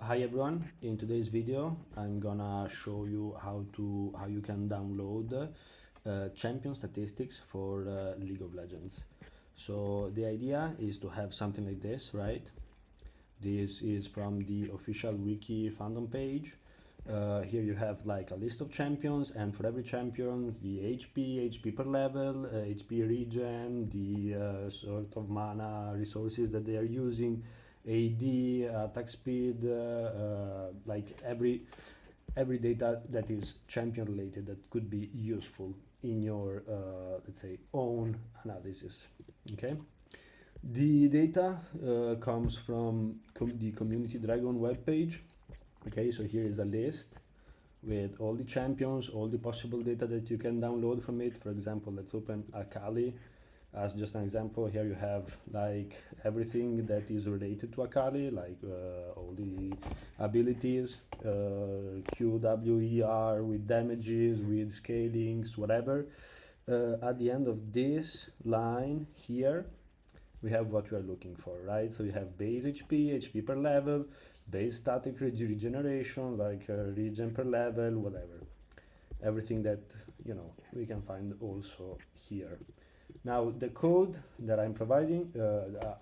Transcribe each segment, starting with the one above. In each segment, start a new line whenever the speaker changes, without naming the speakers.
Hi everyone, in today's video I'm gonna show you how you can download champion statistics for League of Legends. So the idea is to have something like this, right? This is from the official wiki fandom page. Here you have like a list of champions, and for every champion the HP per level, HP regen, the sort of mana resources that they are using, AD, attack speed, like every data that is champion related that could be useful in your let's say own analysis. Okay. The data comes from the Community Dragon webpage. Okay, so here is a list with all the champions, all the possible data that you can download from it. For example, let's open Akali as just an example. Here you have like everything that is related to Akali, like all the abilities, Q, W, E, R, with damages, with scalings, whatever. At the end of this line here, we have what we are looking for, right? So you have base HP, HP per level, base static regeneration, like regen per level, whatever. Everything that, we can find also here. Now, the code that I'm providing, I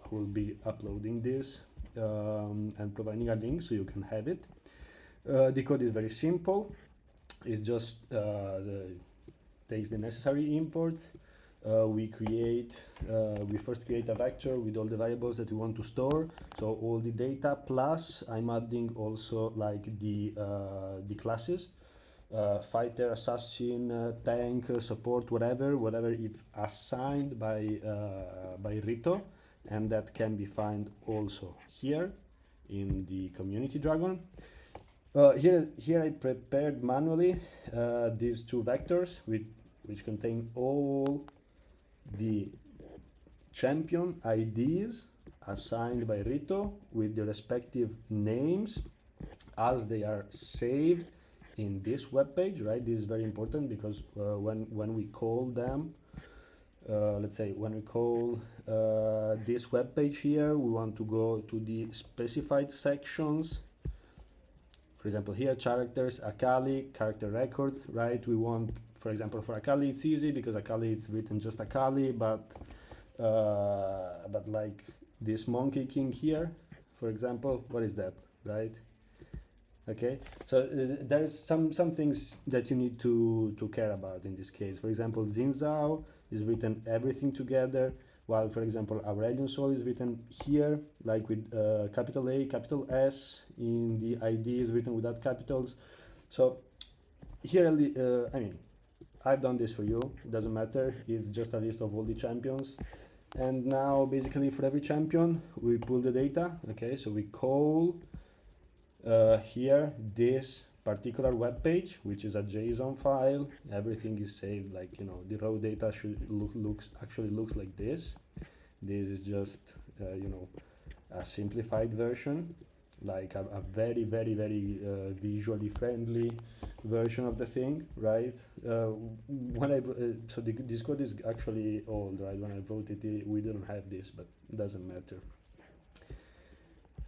will be uploading this and providing a link so you can have it. The code is very simple. It just takes the necessary imports. We first create a vector with all the variables that we want to store, so all the data, plus I'm adding also like the classes, fighter, assassin, tank, support, whatever it's assigned by Rito, and that can be found also here in the Community Dragon. Here I prepared manually these two vectors which contain all the champion IDs assigned by Rito with the respective names as they are saved in this web page, right? This is very important because when we call them, let's say when we call this web page here, we want to go to the specified sections. For example, here, characters, Akali, character records, right? We want, for example, for Akali, it's easy because Akali, it's written just Akali, but like this Monkey King here, for example, what is that, right? Okay, so there's some things that you need to care about in this case. For example, Xin Zhao is written everything together, while for example Aurelion Sol is written here like with capital A, capital S, in the ID is written without capitals. So here I mean, I've done this for you, it doesn't matter, it's just a list of all the champions. And now basically for every champion we pull the data. Okay, so we call here this particular web page, which is a JSON file. Everything is saved, like, the raw data should looks like this. This is just a simplified version, like a very visually friendly version of the thing, right? So this code is actually old, right? When I wrote it, we didn't have this, but it doesn't matter.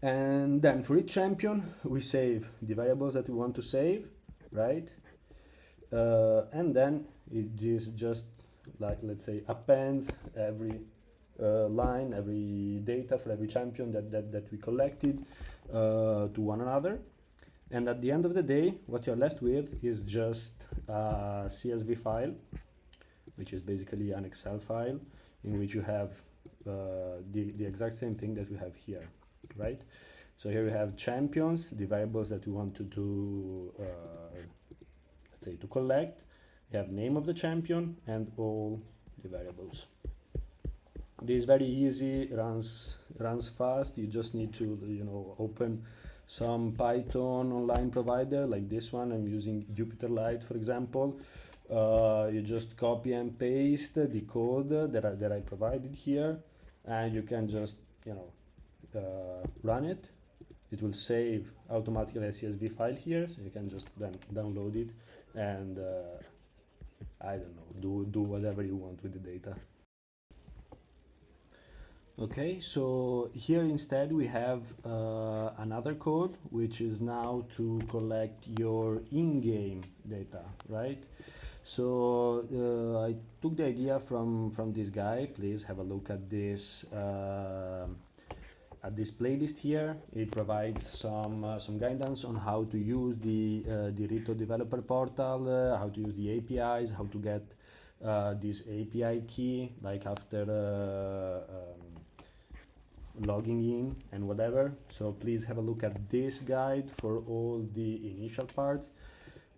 And then for each champion, we save the variables that we want to save, right? And then it is just like, let's say, appends every line, every data for every champion that we collected to one another. And at the end of the day, what you're left with is just a CSV file, which is basically an Excel file in which you have the exact same thing that we have here, right? So here we have champions, the variables that we want to let's say to collect. We have name of the champion and all the variables. This is very easy, runs fast. You just need to open some Python online provider like this one. I'm using Jupyter Lite, for example. You just copy and paste the code that I provided here, and you can just run it. It will save automatically a CSV file here, so you can just then download it and I don't know, do whatever you want with the data. Okay, so here instead we have another code which is now to collect your in-game data, right? So I took the idea from this guy. Please have a look at this playlist here. It provides some guidance on how to use the Rito developer portal, how to use the APIs, how to get this API key, like after logging in and whatever. So please have a look at this guide for all the initial parts.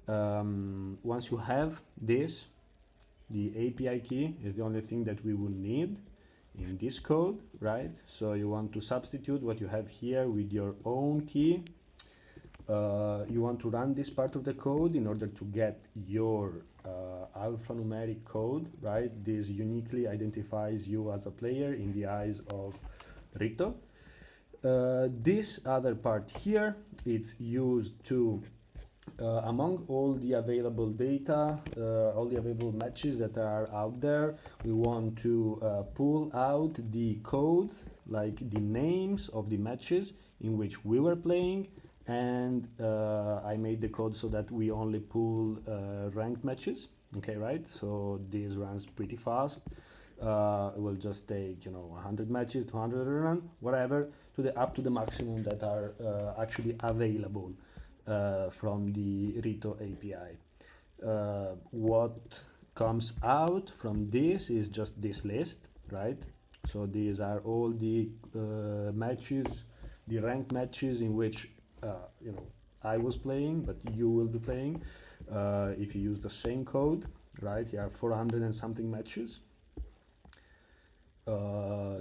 Once you have this, the API key is the only thing that we will need in this code, right? So you want to substitute what you have here with your own key. You want to run this part of the code in order to get your alphanumeric code, right? This uniquely identifies you as a player in the eyes of Rito. This other part here, it's used to among all the available data, all the available matches that are out there, we want to pull out the codes, like the names of the matches in which we were playing, and I made the code so that we only pull ranked matches. Okay, right? So this runs pretty fast. It will just take 100 matches, 200 run, whatever, up to the maximum that are actually available from the Rito API. What comes out from this is just this list, right? So these are all the matches, the ranked matches in which I was playing, but you will be playing if you use the same code, right? Here are 400 and something matches.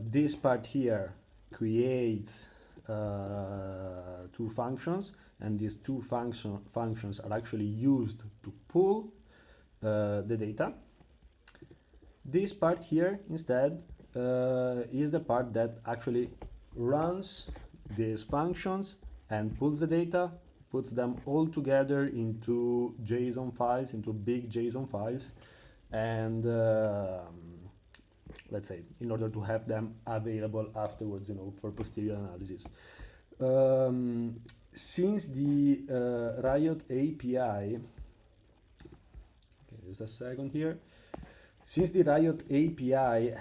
This part here creates two functions, and these two functions are actually used to pull the data. This part here instead is the part that actually runs these functions and pulls the data, puts them all together into JSON files, into big JSON files, and let's say in order to have them available afterwards, for posterior analysis. Since the Riot API, okay, just a second here. Since the Riot API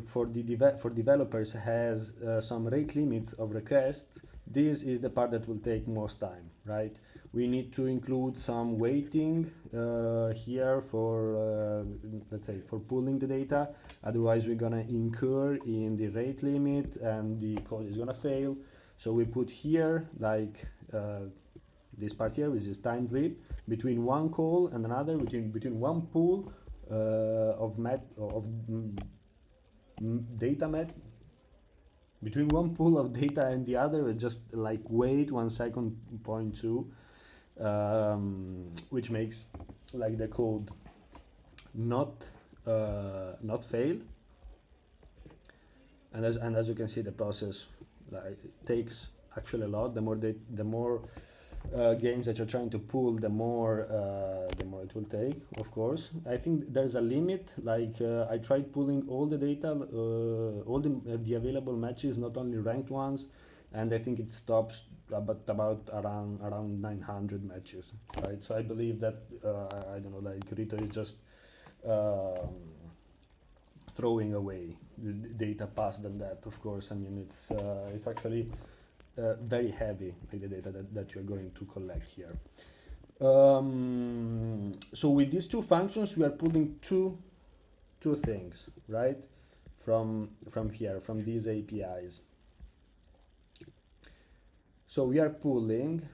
for developers has some rate limits of requests, this is the part that will take most time, right? We need to include some waiting here for, let's say, for pulling the data. Otherwise, we're gonna incur in the rate limit and the code is gonna fail. So we put here like this part here, which is time leap between one call and another, between one pool between one pool of data and the other, just like wait 1 second, 0.2, which makes like the code not fail. And as you can see, the process takes actually a lot. The more games that you're trying to pull, the more it will take, of course. I think there's a limit. Like I tried pulling all the data, all the available matches, not only ranked ones, and I think it stops about around 900 matches, right? So I believe that I don't know, like Rito is just throwing away data past than that. Of course, I mean it's actually very heavy, like the data that you're going to collect here. So with these two functions, we are pulling two things, right? From here, from these APIs. So we are pulling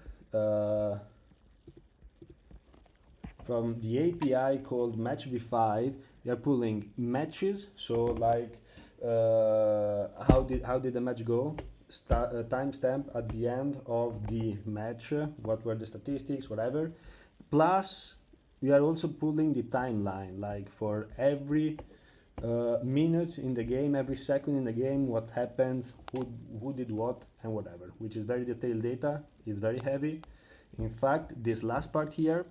from the API called match v5. We are pulling matches. So like how did the match go? Timestamp at the end of the match, what were the statistics, whatever. Plus, we are also pulling the timeline, like for every minute in the game, every second in the game, what happened, who did what, and whatever, which is very detailed data. It's very heavy. In fact, this last part here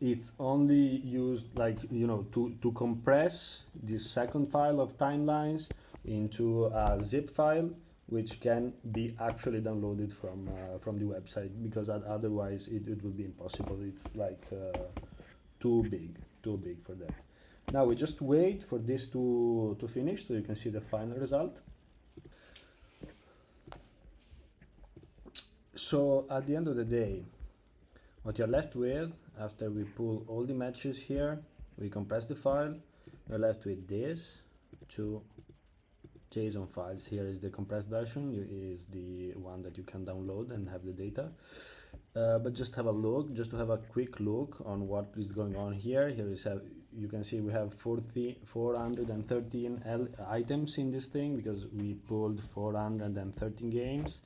it's only used, like, to compress this second file of timelines into a zip file, which can be actually downloaded from the website, because otherwise it would be impossible. It's like too big for that. Now we just wait for this to finish so you can see the final result. So at the end of the day, what you're left with, after we pull all the matches here, we compress the file, you're left with this two JSON files. Here is the compressed version, is the one that you can download and have the data. But just have a look, just to have a quick look on what is going on here. Here is you can see we have 413 items in this thing, because we pulled 413 games.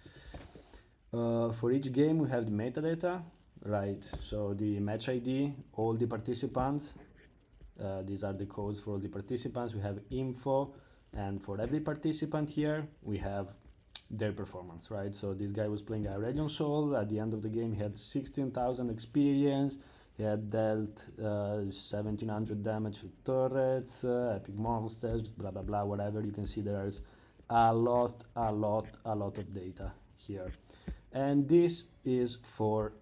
For each game we have the metadata, right? So the match ID, all the participants, these are the codes for all the participants. We have info, and for every participant here we have their performance, right? So this guy was playing Aurelion Sol. At the end of the game he had 16,000 experience, he had dealt 1700 damage to turrets, epic monsters, blah blah blah, whatever. You can see there's a lot of data here, and this is for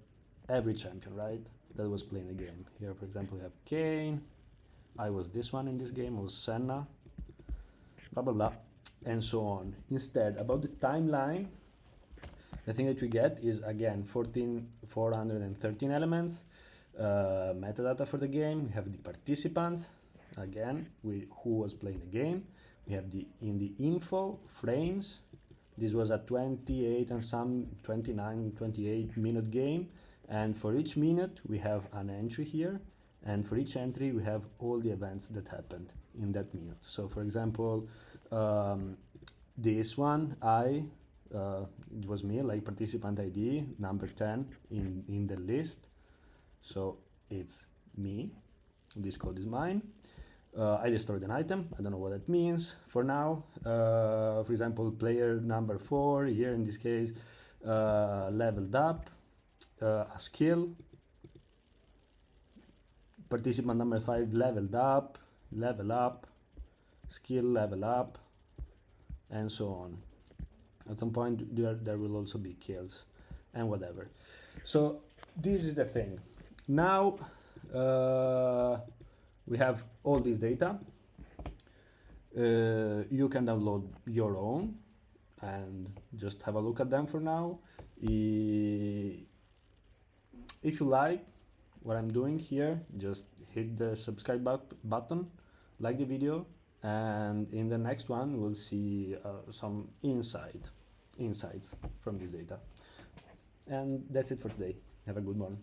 every champion, right, that was playing the game. Here, for example, we have Kane, I was this one in this game, I was Senna, blah blah blah, and so on. Instead, about the timeline, the thing that we get is, again, 413 elements, metadata for the game. We have the participants, again, who was playing the game. We have in the info frames. This was a 28 and some 29, 28 minute game, and for each minute we have an entry here, and for each entry we have all the events that happened in that minute. So for example, this one, it was me, like participant ID number 10 in the list, so it's me, this code is mine. I destroyed an item, I don't know what that means for now. For example, player number 4 here in this case leveled up a skill. Participant number 5 leveled up, level up, skill level up, and so on. At some point there will also be kills and whatever. So this is the thing. Now we have all this data. You can download your own and just have a look at them for now. If you like what I'm doing here, just hit the subscribe button, like the video, and in the next one we'll see some insights from this data. And that's it for today. Have a good one.